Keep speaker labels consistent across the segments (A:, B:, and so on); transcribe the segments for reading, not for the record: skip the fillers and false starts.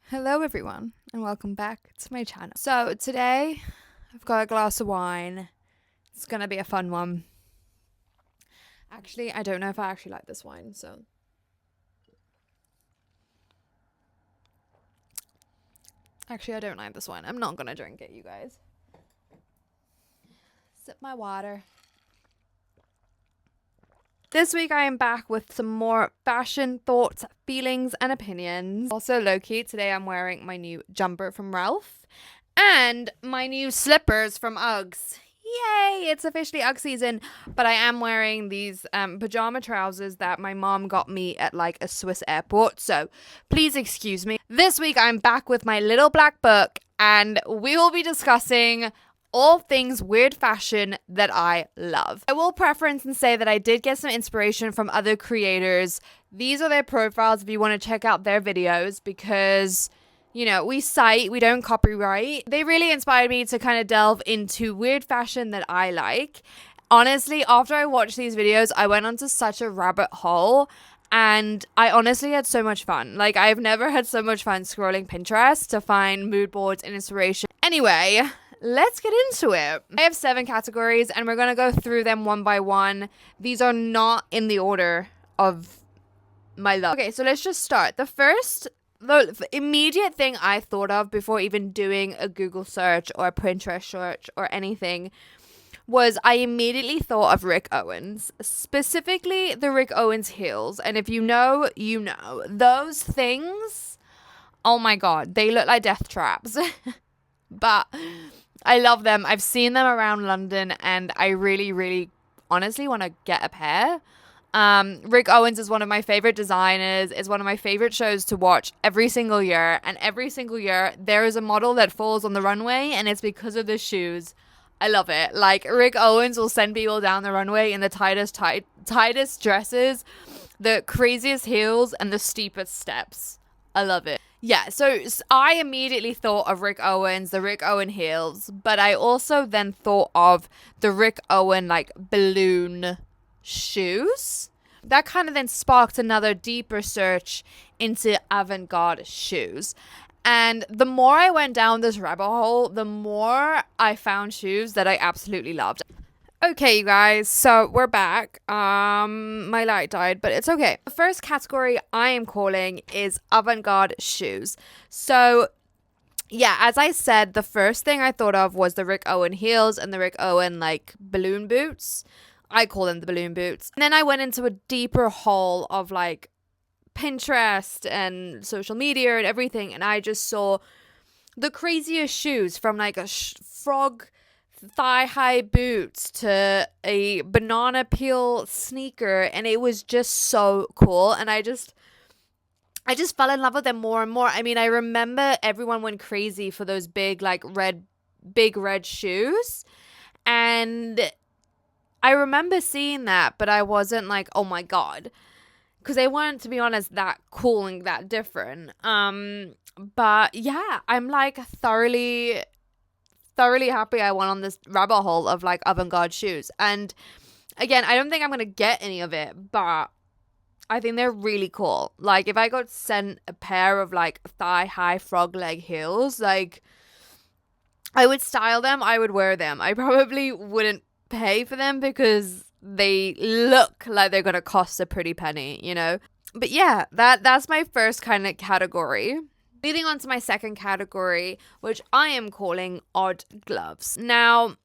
A: Hello everyone and welcome back to my channel. So today I've got a glass of wine. It's gonna be a fun one. Actually, I don't know if I actually like this wine, so actually I don't like this wine. I'm not gonna drink it, you guys. Sip my water. This week I am back with some more fashion thoughts, feelings, and opinions. Also low-key, today I'm wearing my new jumper from Ralph and my new slippers from Uggs. Yay! It's officially Ugg season, but I am wearing these pajama trousers that my mom got me at like a Swiss airport, so please excuse me. This week I'm back with my little black book and we will be discussing all things weird fashion that I love. I will preference and say that I did get some inspiration from other creators. These are their profiles if you want to check out their videos because, you know, we don't copyright. They really inspired me to kind of delve into weird fashion that I like. Honestly, after I watched these videos, I went onto such a rabbit hole and I honestly had so much fun. Like, I've never had so much fun scrolling Pinterest to find mood boards and inspiration. Anyway, let's get into it. I have 7 categories and we're going to go through them one by one. These are not in the order of my love. Okay, so let's just start. The immediate thing I thought of before even doing a Google search or a Pinterest search or anything was I immediately thought of Rick Owens, specifically the Rick Owens heels. And if you know, you know. Those things, oh my God, they look like death traps. But I love them. I've seen them around London and I really, really honestly want to get a pair. Rick Owens is one of my favorite designers. It's one of my favorite shows to watch every single year. And every single year there is a model that falls on the runway and it's because of the shoes. I love it. Like, Rick Owens will send people down the runway in the tightest dresses, the craziest heels, and the steepest steps. I love it. Yeah, so I immediately thought of Rick Owens, the Rick Owen heels, but I also then thought of the Rick Owen, like, balloon shoes. That kind of then sparked another deeper search into avant-garde shoes. And the more I went down this rabbit hole, the more I found shoes that I absolutely loved. Okay, you guys, so we're back. My light died, but it's okay. The first category I am calling is avant-garde shoes. So, yeah, as I said, the first thing I thought of was the Rick Owen heels and the Rick Owen, like, balloon boots. I call them the balloon boots. And then I went into a deeper hole of, like, Pinterest and social media and everything, and I just saw the craziest shoes from, like, a frog thigh-high boots to a banana peel sneaker, and it was just so cool. And I just fell in love with them more and more. I mean, I remember everyone went crazy for those big red shoes, and I remember seeing that, but I wasn't like, oh my God, because they weren't, to be honest, that cool and that different. But yeah, I'm like thoroughly happy I went on this rabbit hole of like avant-garde shoes. And again, I don't think I'm gonna get any of it, but I think they're really cool. Like, if I got sent a pair of like thigh-high frog leg heels, like, I would style them, I would wear them. I probably wouldn't pay for them because they look like they're gonna cost a pretty penny, you know. But yeah, that's my first kind of category. Leading on to my second category, which I am calling odd gloves. Now,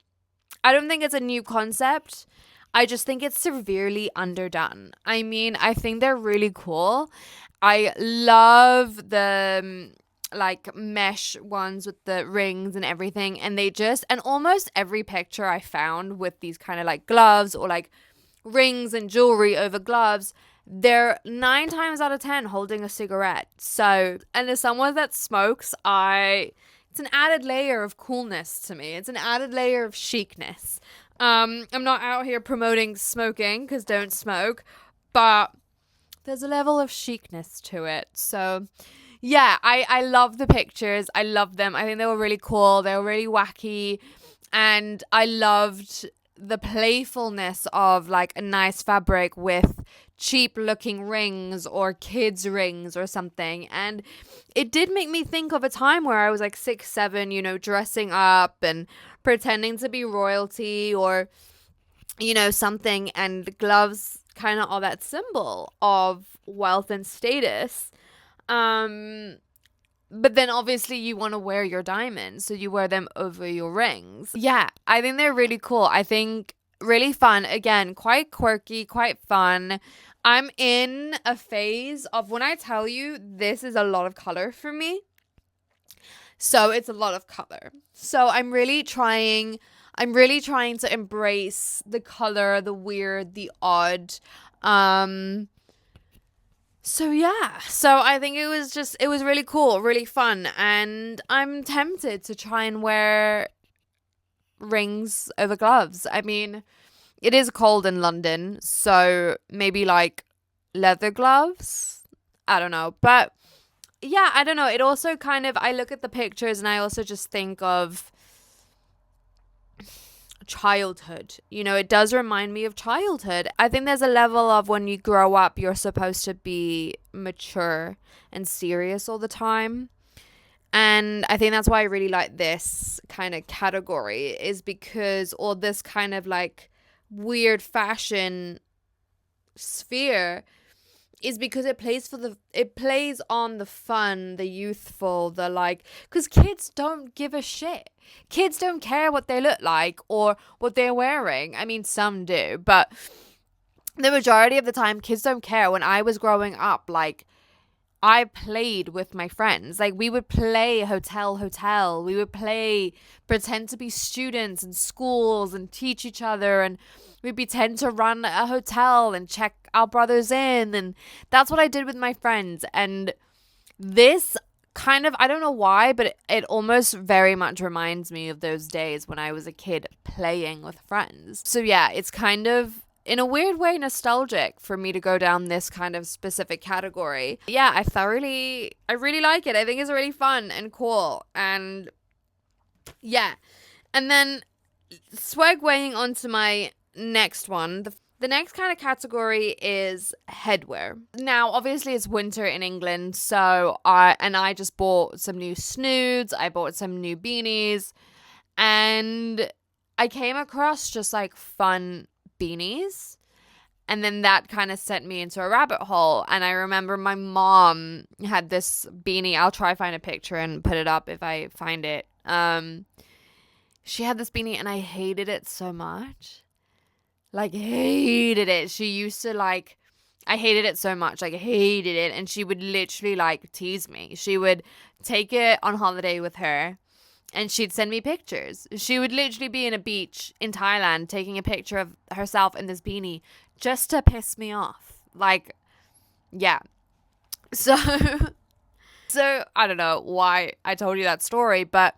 A: I don't think it's a new concept. I just think it's severely underdone. I mean, I think they're really cool. I love the like mesh ones with the rings and everything, and almost every picture I found with these kind of like gloves or like rings and jewelry over gloves, they're 9 times out of 10 holding a cigarette. So, and as someone that smokes, it's an added layer of coolness to me. It's an added layer of chicness. I'm not out here promoting smoking, because don't smoke, but there's a level of chicness to it. So yeah, I love the pictures. I love them. I think they were really cool. They were really wacky. And I loved the playfulness of like a nice fabric with cheap looking rings or kids rings or something. And it did make me think of a time where I was like 6, 7, you know, dressing up and pretending to be royalty or, you know, something, and the gloves kind of are that symbol of wealth and status. But then obviously you want to wear your diamonds, so you wear them over your rings. Yeah, I think they're really cool. I think really fun. Again, quite quirky, quite fun. I'm in a phase of, when I tell you this is a lot of color for me. So it's a lot of color. So I'm really trying to embrace the color, the weird, the odd. So yeah, so I think it was really cool, really fun, and I'm tempted to try and wear rings over gloves. I mean, it is cold in London, so maybe like leather gloves. I don't know, but yeah, I don't know. It also kind of, I look at the pictures and I also just think of childhood. You know, it does remind me of childhood. I think there's a level of, when you grow up, you're supposed to be mature and serious all the time. And I think that's why I really like this kind of category, is because, or this kind of like weird fashion sphere, is because it plays on the fun, the youthful, the like, because kids don't give a shit. Kids don't care what they look like or what they're wearing. I mean, some do, but the majority of the time, kids don't care. When I was growing up, like, I played with my friends. Like, we would play hotel. We would play pretend to be students in schools and teach each other, and we'd pretend to run a hotel and check our brothers in. And that's what I did with my friends. And this kind of, I don't know why, but it almost very much reminds me of those days when I was a kid playing with friends. So yeah, it's kind of, in a weird way, nostalgic for me to go down this kind of specific category. Yeah, I really like it. I think it's really fun and cool. And yeah. And then segueing onto my next one, the next kind of category is headwear. Now, obviously it's winter in England, so I just bought some new snoods, I bought some new beanies, and I came across just like fun beanies, and then that kind of sent me into a rabbit hole. And I remember my mom had this beanie. I'll try find a picture and put it up if I find it. She had this beanie and I hated it so much. Like, hated it. She used to like, I hated it so much. Like, hated it. And she would literally like tease me. She would take it on holiday with her and she'd send me pictures. She would literally be in a beach in Thailand taking a picture of herself in this beanie just to piss me off. Like, yeah. So I don't know why I told you that story, but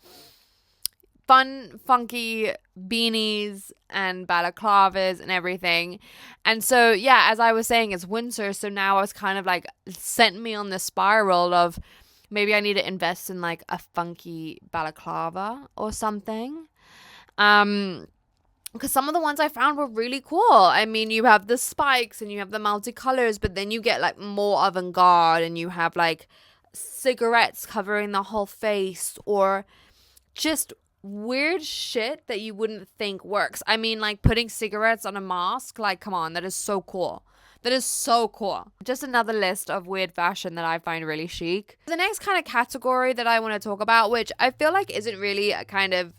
A: fun, funky beanies and balaclavas and everything. And so, yeah, as I was saying, it's winter. So now I was kind of like, sent me on this spiral of maybe I need to invest in like a funky balaclava or something. Because some of the ones I found were really cool. I mean, you have the spikes and you have the multicolors, but then you get like more avant-garde and you have like cigarettes covering the whole face, or just weird shit that you wouldn't think works. I mean, like putting cigarettes on a mask, like, come on, that is so cool. That is so cool. Just another list of weird fashion that I find really chic. The next kind of category that I want to talk about, which I feel like isn't really a kind of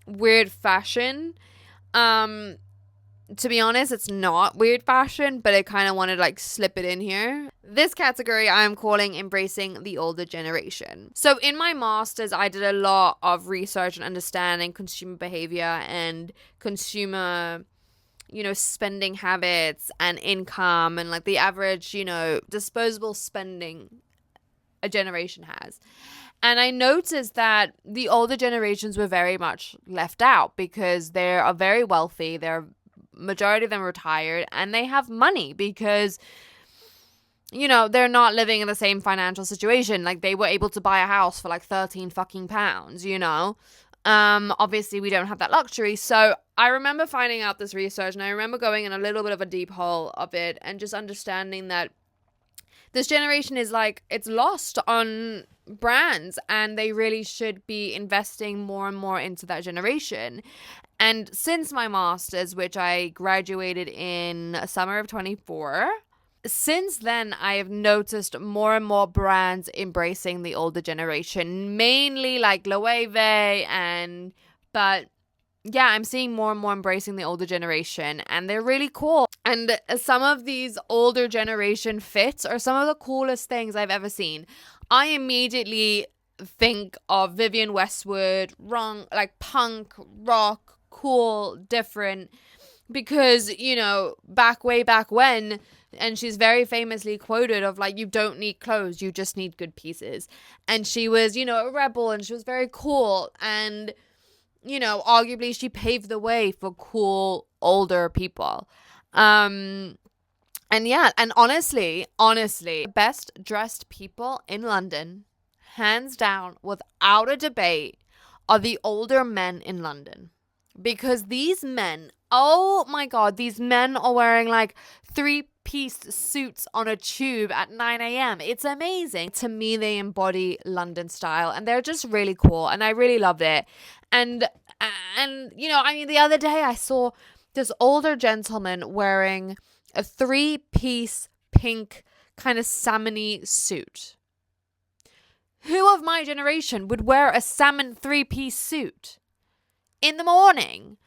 A: weird fashion. To be honest, it's not weird fashion, but I kind of wanted to like slip it in here. This category I'm calling embracing the older generation. So in my master's, I did a lot of research and understanding consumer behavior and consumer, you know, spending habits and income and like the average, you know, disposable spending a generation has. And I noticed that the older generations were very much left out because they are very wealthy. They're majority of them retired and they have money because, you know, they're not living in the same financial situation. Like, they were able to buy a house for like 13 fucking pounds, you know? Obviously we don't have that luxury. So I remember finding out this research, and I remember going in a little bit of a deep hole of it and just understanding that this generation is like, it's lost on brands, and they really should be investing more and more into that generation. And since my master's, which I graduated in summer of 24, since then I have noticed more and more brands embracing the older generation, mainly like Loewe, and but yeah, I'm seeing more and more embracing the older generation, and they're really cool. And some of these older generation fits are some of the coolest things I've ever seen. I immediately think of Vivienne Westwood, like punk, rock, cool, different, because, you know, way back when, and she's very famously quoted of like, you don't need clothes, you just need good pieces. And she was, you know, a rebel, and she was very cool, and, you know, arguably she paved the way for cool older people. And yeah, and honestly, best dressed people in London, hands down, without a debate, are the older men in London. Because these men, oh my God, these men are wearing like 3-piece suits on a tube at 9 a.m. It's amazing. To me, they embody London style, and they're just really cool, and I really loved it. And you know, I mean, the other day I saw this older gentleman wearing a 3-piece pink kind of salmon-y suit. Who of my generation would wear a salmon 3-piece suit in the morning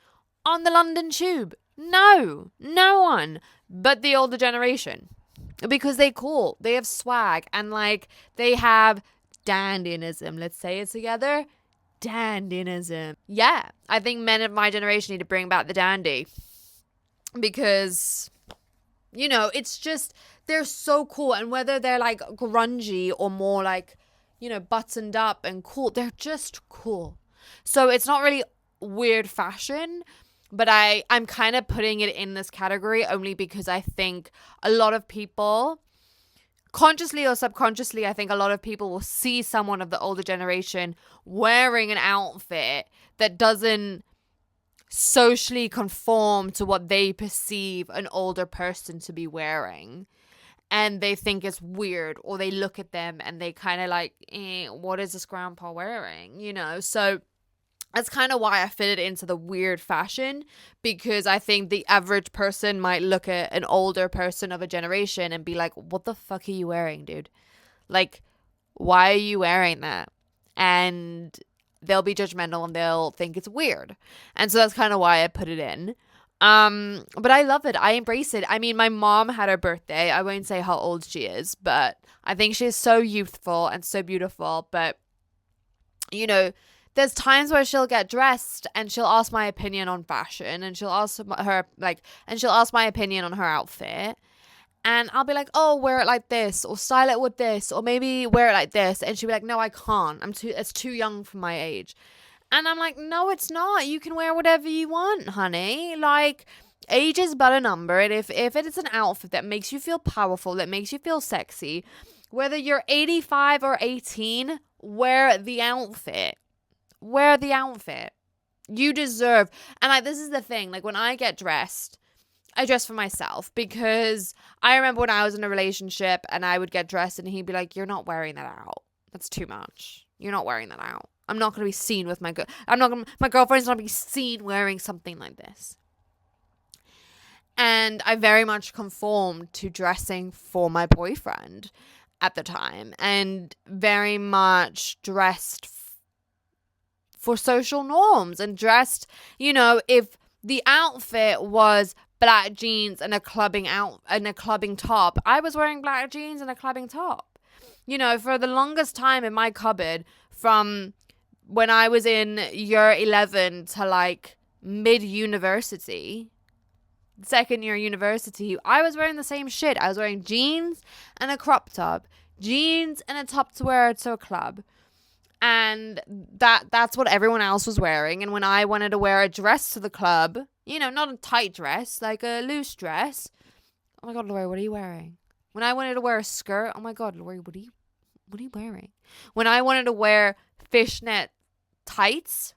A: on the London tube? No one. But the older generation, because they're cool, they have swag, and like they have dandyism. Let's say it together. Dandyism. Yeah, I think men of my generation need to bring back the dandy, because, you know, it's just, they're so cool. And whether they're like grungy or more like, you know, buttoned up and cool, they're just cool. So it's not really weird fashion, but I'm kind of putting it in this category only because I think a lot of people, consciously or subconsciously, I think a lot of people will see someone of the older generation wearing an outfit that doesn't socially conform to what they perceive an older person to be wearing, and they think it's weird, or they look at them and they kind of like, what is this grandpa wearing, you know? So that's kind of why I fit it into the weird fashion, because I think the average person might look at an older person of a generation and be like, what the fuck are you wearing, dude? Like, why are you wearing that? And they'll be judgmental, and they'll think it's weird. And so that's kind of why I put it in. But I love it. I embrace it. I mean, my mom had her birthday. I won't say how old she is, but I think she's so youthful and so beautiful. But, you know, there's times where she'll get dressed and she'll ask my opinion on fashion, and she'll ask my opinion on her outfit. And I'll be like, oh, wear it like this, or style it with this, or maybe wear it like this. And she'll be like, no, I can't. It's too young for my age. And I'm like, no, it's not. You can wear whatever you want, honey. Like, age is but a number. And if it is an outfit that makes you feel powerful, that makes you feel sexy, whether you're 85 or 18, wear the outfit. Wear the outfit. You deserve. And like, this is the thing. Like, when I get dressed, I dress for myself, because I remember when I was in a relationship and I would get dressed and he'd be like, you're not wearing that out. That's too much. You're not wearing that out. I'm not going to be seen with my girlfriend's not going to be seen wearing something like this. And I very much conformed to dressing for my boyfriend at the time, and very much dressed for social norms, and dressed, you know, if the outfit was black jeans and a clubbing top, I was wearing black jeans and a clubbing top. You know, for the longest time in my cupboard, from when I was in year 11 to like mid-university, second year university, I was wearing the same shit. I was wearing jeans and a crop top, jeans and a top to wear to a club. And that's what everyone else was wearing. And when I wanted to wear a dress to the club, you know, not a tight dress, like a loose dress, oh my God, Laurie, what are you wearing? When I wanted to wear a skirt, oh my God, Laurie, what are you wearing? When I wanted to wear fishnet tights,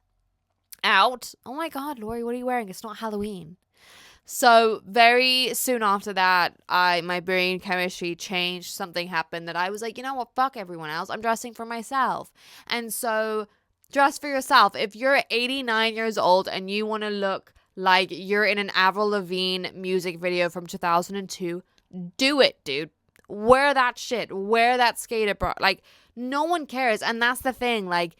A: out. Oh my God, Lori, what are you wearing? It's not Halloween. So very soon after that, my brain chemistry changed. Something happened that I was like, you know what? Fuck everyone else. I'm dressing for myself. And so dress for yourself. If you're 89 years old and you want to look like you're in an Avril Lavigne music video from 2002, do it, dude. Wear that shit. Wear that skater bra. Like, no one cares. And that's the thing. Like,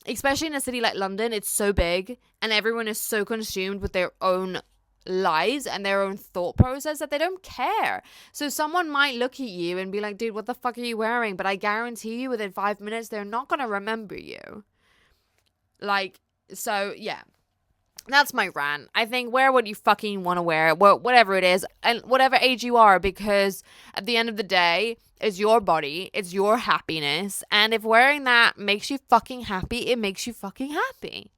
A: especially in a city like London, it's so big and everyone is so consumed with their own lives and their own thought process that they don't care. So someone might look at you and be like, dude, what the fuck are you wearing? But I guarantee you within 5 minutes, they're not going to remember you. Like, so yeah. That's my rant. I think wear what you fucking want to wear, whatever it is, and whatever age you are, because at the end of the day, it's your body, it's your happiness, and if wearing that makes you fucking happy, it makes you fucking happy.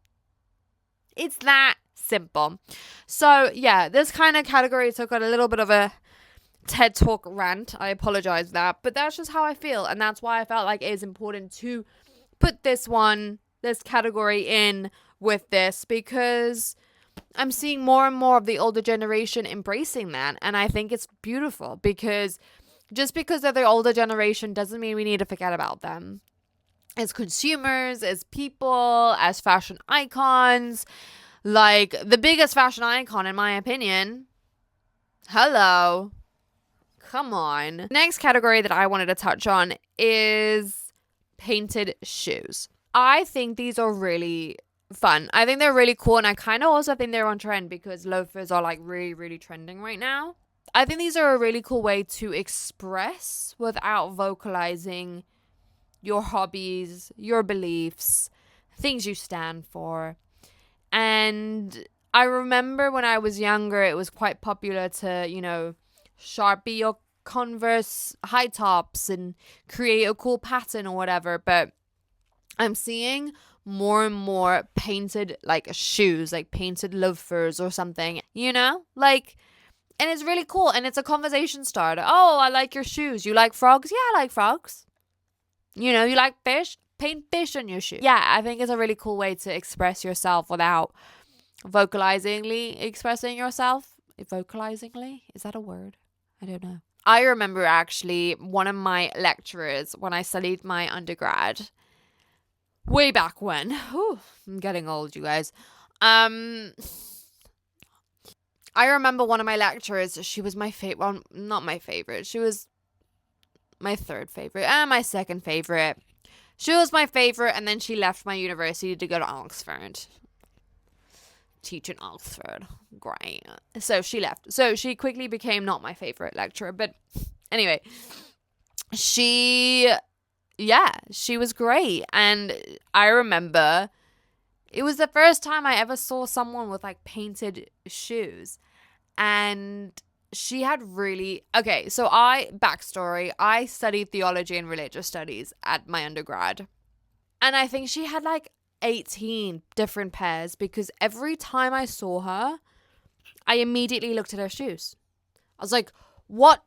A: It's that simple. So yeah, this kind of category took a little bit of a TED Talk rant. I apologize for that, but that's just how I feel, and that's why I felt like it is important to put this category in with this, because I'm seeing more and more of the older generation embracing that, and I think it's beautiful, because just because they're the older generation doesn't mean we need to forget about them as consumers, as people, as fashion icons. Like, the biggest fashion icon, in my opinion, hello, come on. Next category that I wanted to touch on is painted shoes. I think these are really fun. I think they're really cool, and I kind of also think they're on trend because loafers are like really, really trending right now. I think these are a really cool way to express without vocalizing your hobbies, your beliefs, things you stand for. And I remember when I was younger, it was quite popular to, Sharpie your Converse high tops and create a cool pattern or whatever. But I'm seeing more and more painted like shoes, like painted loafers or something, like, and it's really cool. And it's a conversation starter. Oh, I like your shoes. You like frogs? Yeah, I like frogs. You like fish? Paint fish on your shoe. Yeah, I think it's a really cool way to express yourself without vocalizingly expressing yourself. Vocalizingly? Is that a word? I don't know. I remember actually one of my lecturers when I studied my undergrad, way back when. Whew, I'm getting old, you guys. I remember one of my lecturers, she was my favorite. Well, not my favorite. She was my third favorite and my second favorite. She was my favorite, and then she left my university to go to Oxford. Teach in Oxford. Great. So she left. So she quickly became not my favorite lecturer. But anyway, she was great. And I remember it was the first time I ever saw someone with like painted shoes. And she had so backstory, I studied theology and religious studies at my undergrad. And I think she had like 18 different pairs, because every time I saw her, I immediately looked at her shoes. I was like, what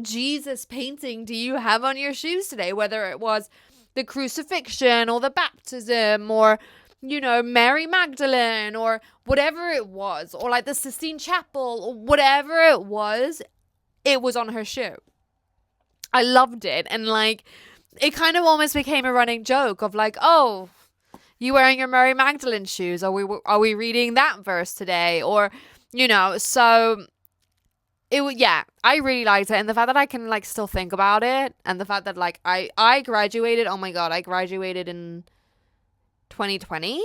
A: Jesus painting do you have on your shoes today? Whether it was the crucifixion or the baptism or, Mary Magdalene or whatever it was, or like the Sistine Chapel or whatever it was on her shoe. I loved it. And like, it kind of almost became a running joke of like, oh, you wearing your Mary Magdalene shoes? Are we reading that verse today? Or, so I really liked it. And the fact that I can like still think about it, and the fact that like I graduated, oh my God, I graduated in 2020,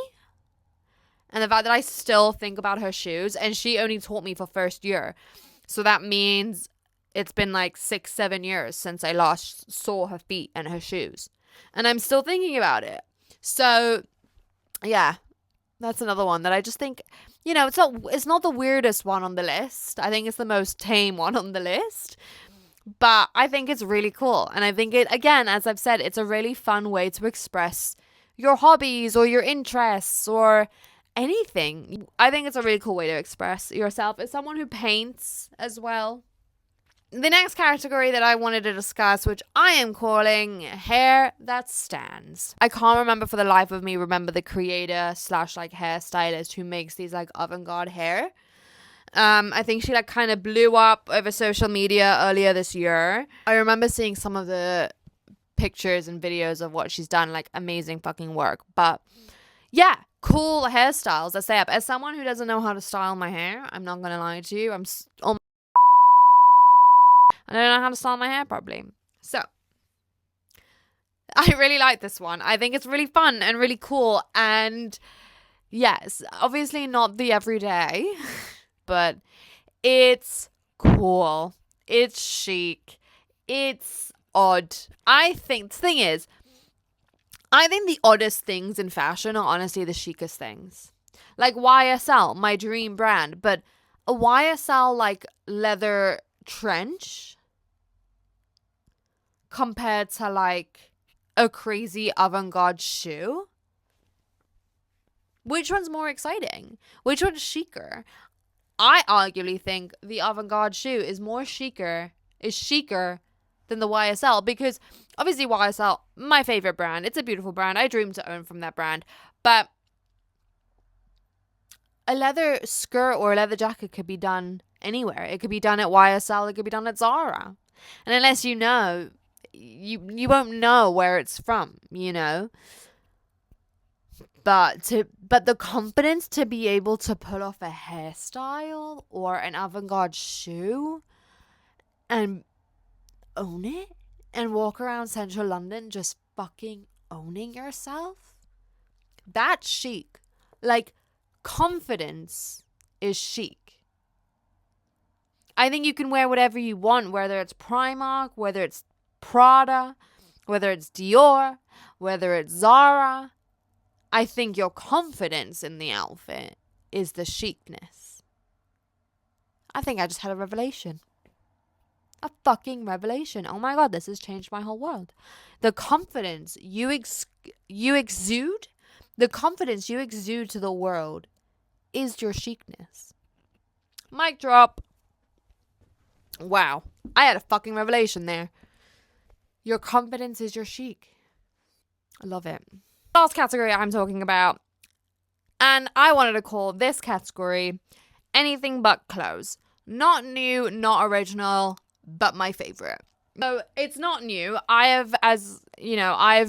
A: and the fact that I still think about her shoes, and she only taught me for first year, so that means it's been like 6-7 years since I last saw her feet and her shoes, and I'm still thinking about it. So yeah, that's another one that I just think, it's not the weirdest one on the list. I think it's the most tame one on the list, but I think it's really cool. And I think it, again, as I've said, it's a really fun way to express your hobbies or your interests or anything. I think it's a really cool way to express yourself as someone who paints as well. the next category that I wanted to discuss, which I am calling hair that stands. I can't remember for the life of me the creator slash like hairstylist who makes these like avant-garde hair. I think she like kind of blew up over social media earlier this year. I remember seeing some of the pictures and videos of what she's done, like amazing fucking work. But yeah, cool hairstyles. I say up as someone who doesn't know how to style my hair. I'm not gonna lie to you. I don't know how to style my hair properly. So I really like this one. I think it's really fun and really cool. And yes, obviously not the everyday, but it's cool. It's chic. It's odd. I think the thing is, I think the oddest things in fashion are honestly the chicest things. Like YSL, my dream brand, but a YSL like leather trench compared to like a crazy avant-garde shoe. Which one's more exciting? Which one's chicer? I arguably think the avant-garde shoe is chicer than the YSL, because obviously YSL, my favorite brand. It's a beautiful brand. I dream to own from that brand. But a leather skirt or a leather jacket could be done anywhere. It could be done at YSL. It could be done at Zara. And unless you know, you won't know where it's from, you know. But the confidence to be able to pull off a hairstyle or an avant-garde shoe and own it and walk around central London just fucking owning yourself, that's chic. Like, confidence is chic. I think you can wear whatever you want, whether it's Primark, whether it's Prada, whether it's Dior, whether it's Zara. I think your confidence in the outfit is the chicness. I think I just had a revelation. A fucking revelation. Oh my god, this has changed my whole world. The confidence you exude, the confidence you exude to the world is your chicness. Mic drop. Wow. I had a fucking revelation there. Your confidence is your chic. I love it. Last category I'm talking about, and I wanted to call this category anything but clothes. Not new, not original, but my favorite. So it's not new. I've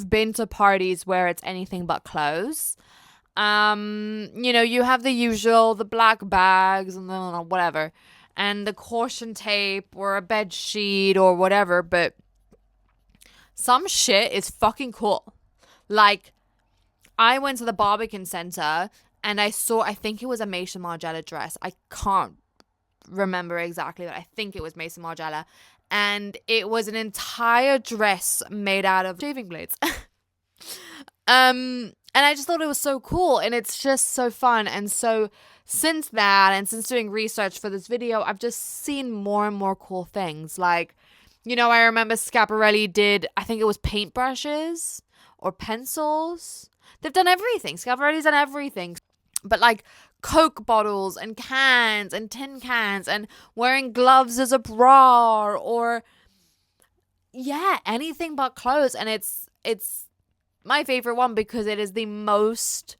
A: been to parties where it's anything but clothes. You have the usual, the black bags and the whatever, and the caution tape or a bed sheet or whatever, but some shit is fucking cool. Like, I went to the Barbican Centre and I think it was a Maison Margiela dress. I can't remember exactly, but I think it was Maison Margiela. And it was an entire dress made out of shaving blades. And I just thought it was so cool, and it's just so fun. And so since that, and since doing research for this video, I've just seen more and more cool things. Like, I remember Schiaparelli did, I think it was paintbrushes or pencils. They've done everything. Schiaparelli's done everything. But like Coke bottles and cans and tin cans and wearing gloves as a bra, or anything but clothes. And it's my favorite one because it is the most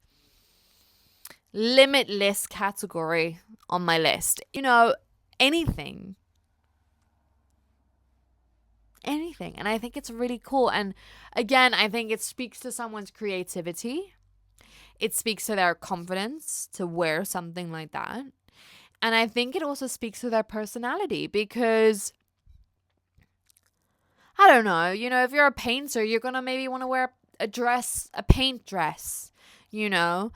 A: limitless category on my list. Anything. And I think it's really cool. And again, I think it speaks to someone's creativity. It speaks to their confidence to wear something like that. And I think it also speaks to their personality, because I don't know, if you're a painter, you're going to maybe want to wear a paint dress. The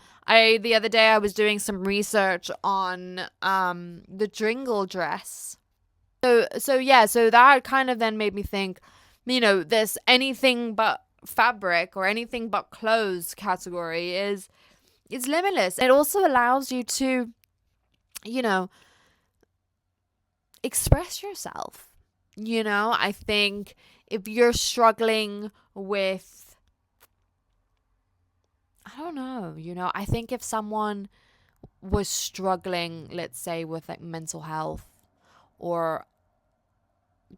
A: other day I was doing some research on the Dringle dress. So that kind of then made me think, this anything but fabric or anything but clothes category is limitless. It also allows you to, express yourself. I think if you're struggling with, I don't know, I think if someone was struggling, let's say, with like mental health or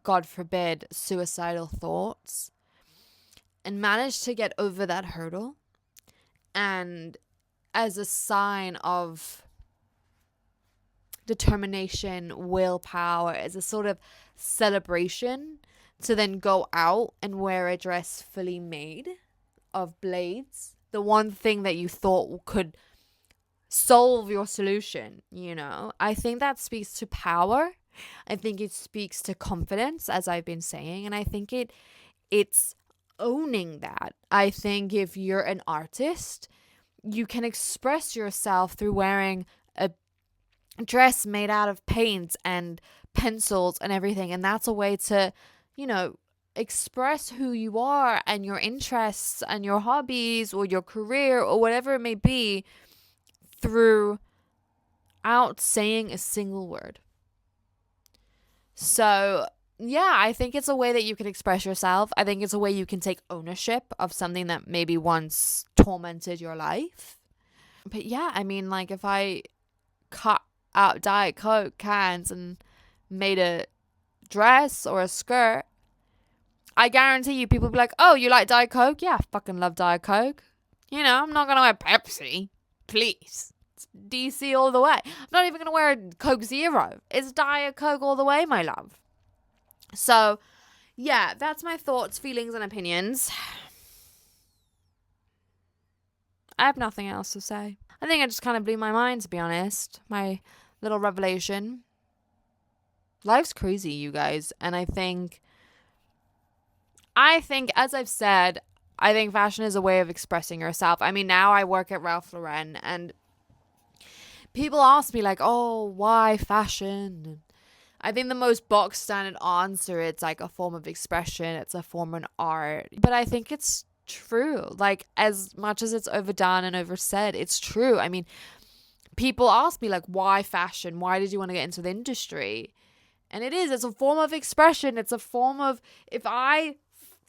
A: God forbid, suicidal thoughts, and managed to get over that hurdle. And as a sign of determination, willpower, as a sort of celebration, to then go out and wear a dress fully made of blades, the one thing that you thought could solve your solution, I think that speaks to power. I think it speaks to confidence, as I've been saying, and I think it's owning that. I think if you're an artist, you can express yourself through wearing a dress made out of paint and pencils and everything, and that's a way to express who you are and your interests and your hobbies or your career or whatever it may be throughout saying a single word. So yeah, I think it's a way that you can express yourself. I think it's a way you can take ownership of something that maybe once tormented your life. But yeah, I mean, like, if I cut out Diet Coke cans and made a dress or a skirt, I guarantee you people will be like, oh, you like Diet Coke? Yeah, I fucking love Diet Coke. I'm not going to wear Pepsi. Please. It's DC all the way. I'm not even going to wear a Coke Zero. It's Diet Coke all the way, my love. So, yeah, that's my thoughts, feelings, and opinions. I have nothing else to say. I think I just kind of blew my mind, to be honest. My little revelation. Life's crazy, you guys. And I think, as I've said, I think fashion is a way of expressing yourself. I mean, now I work at Ralph Lauren, and people ask me, like, oh, why fashion? I think the most box standard answer, it's like a form of expression. It's a form of art. But I think it's true. Like, as much as it's overdone and oversaid, it's true. I mean, people ask me, like, why fashion? Why did you want to get into the industry? And it's a form of expression. It's a form of, if I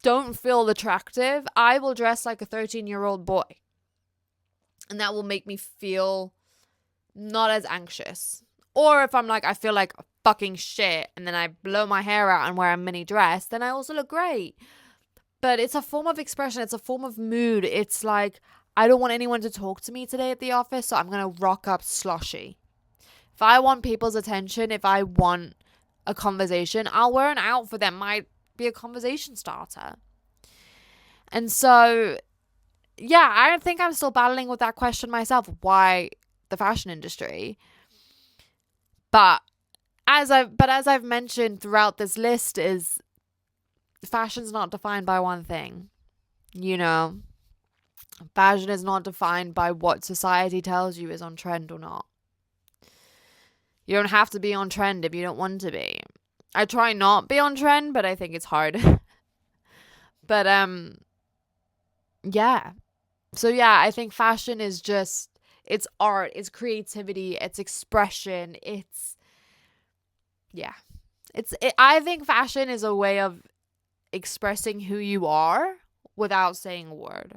A: don't feel attractive, I will dress like a 13-year-old boy. And that will make me feel not as anxious. Or if I'm like, I feel like fucking shit, and then I blow my hair out and wear a mini dress, then I also look great. But it's a form of expression. It's a form of mood. It's like, I don't want anyone to talk to me today at the office, so I'm going to rock up sloshy. If I want people's attention, if I want a conversation, I'll wear an outfit that might be a conversation starter. And so, yeah, I think I'm still battling with that question myself. Why the fashion industry? But as I've mentioned throughout this list, is fashion's not defined by one thing. Fashion is not defined by what society tells you is on trend or not. You don't have to be on trend if you don't want to be. I try not be on trend, but I think it's hard. But yeah. So yeah, I think fashion is just, it's art, it's creativity, it's expression, I think fashion is a way of expressing who you are without saying a word.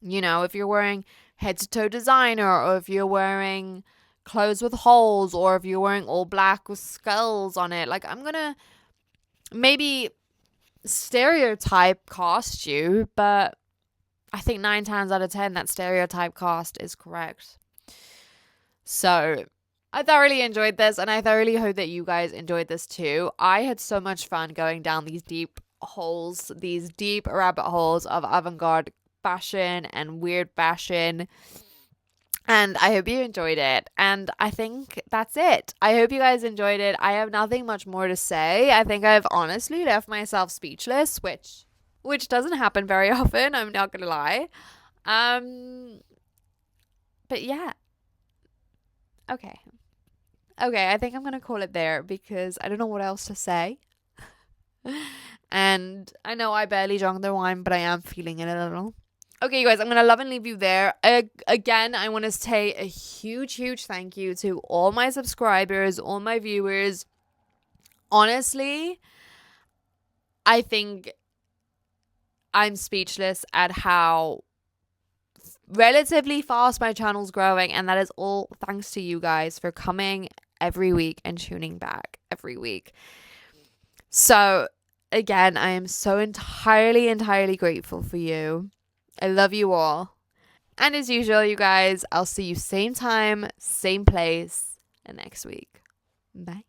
A: If you're wearing head to toe designer, or if you're wearing clothes with holes, or if you're wearing all black with skulls on it, like, I'm gonna maybe stereotype cast you, but I think 9 times out of 10 that stereotype cast is correct. So I thoroughly enjoyed this, and I thoroughly hope that you guys enjoyed this too. I had so much fun going down these deep rabbit holes of avant-garde fashion and weird fashion. And I hope you enjoyed it. And I think that's it. I hope you guys enjoyed it. I have nothing much more to say. I think I've honestly left myself speechless, which doesn't happen very often, I'm not gonna lie. But yeah. Okay, I think I'm gonna call it there, because I don't know what else to say. And I know I barely drank the wine, but I am feeling it a little. Okay, you guys, I'm going to love and leave you there. Again, I want to say a huge, huge thank you to all my subscribers, all my viewers. Honestly, I think I'm speechless at how relatively fast my channel's growing, and that is all thanks to you guys for coming every week and tuning back every week. So again, I am so entirely grateful for you. I love you all. And as usual, you guys, I'll see you same time, same place next week. Bye.